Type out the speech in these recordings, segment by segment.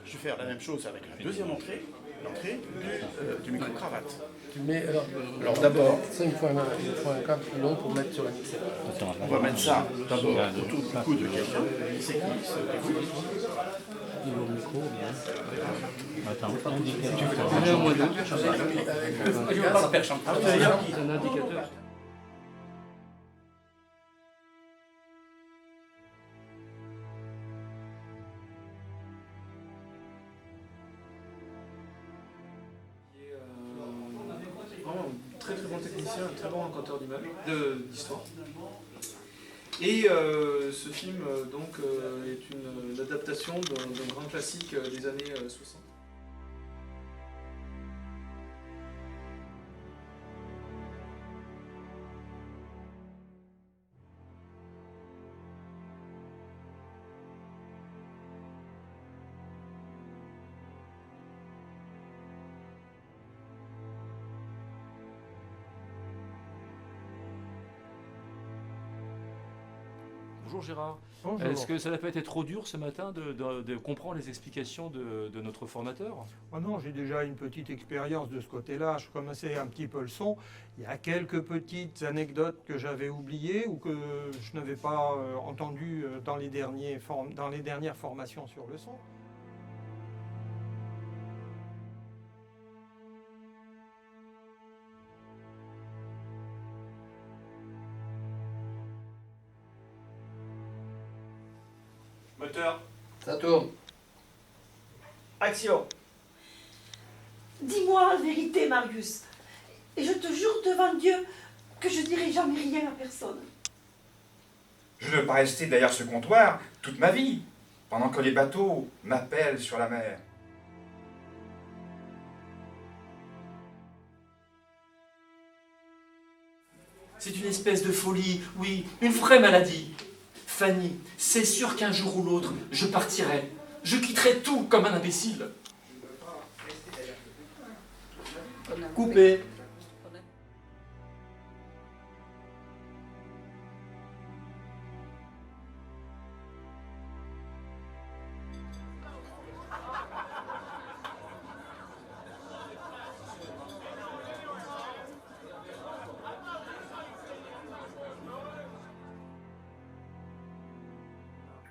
je vais faire la même chose avec la deuxième entrée, l'entrée du micro-cravate. Tu mets Alors d'abord, ça, il faut un câble long pour mettre sur la mixette. on va mettre ça d'abord autour du cou de quelqu'un, c'est qui se déroule. Attends, Un indicateur. Vraiment un très très bon technicien, un très bon raconteur d'histoire. Et ce film donc est une adaptation d'un grand classique des années 60. Bonjour Gérard. Bonjour. Est-ce que ça n'a pas été trop dur ce matin de comprendre les explications de notre formateur? Oh non, j'ai déjà une petite expérience de ce côté-là. Je connaissais un petit peu le son. Il y a quelques petites anecdotes que j'avais oubliées ou que je n'avais pas entendues dans les dernières formations sur le son. Moteur, Ça tourne. action. Dis-moi la vérité, Marius. Et je te jure devant Dieu que je dirai jamais rien à personne. Je ne veux pas rester derrière ce comptoir toute ma vie, pendant que les bateaux m'appellent sur la mer. C'est une espèce de folie, oui, une vraie maladie. Fanny, c'est sûr qu'un jour ou l'autre, je partirai. Je quitterai tout comme un imbécile. Coupé.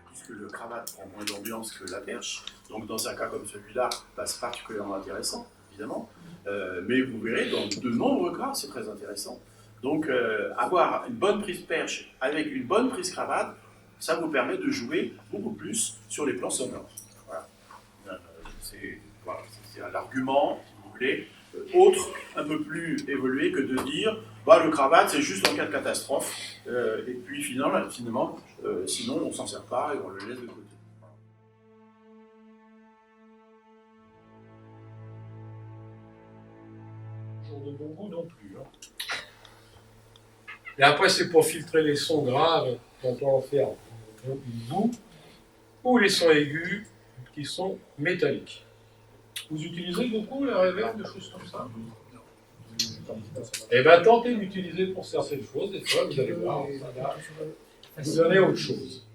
Puisque le cravate prend moins d'ambiance que la perche, donc dans un cas comme celui-là, c'est particulièrement intéressant, évidemment. Mais vous verrez, dans de nombreux cas, c'est très intéressant. Donc avoir une bonne prise perche avec une bonne prise cravate, ça vous permet de jouer beaucoup plus sur les plans sonores. Voilà. C'est un argument, si vous voulez, autre, un peu plus évolué que de dire bah, le cravate c'est juste en cas de catastrophe, et puis finalement sinon on s'en sert pas et on le laisse de côté. Jour de bon goût non plus. Et après, c'est pour filtrer les sons graves quand on en fait une boue, ou les sons aigus qui sont métalliques. Vous utilisez beaucoup la reverb, des choses comme ça? Eh bien, tentez d'utiliser pour certaines choses, des fois, vous allez voir, ça va vous donner autre chose.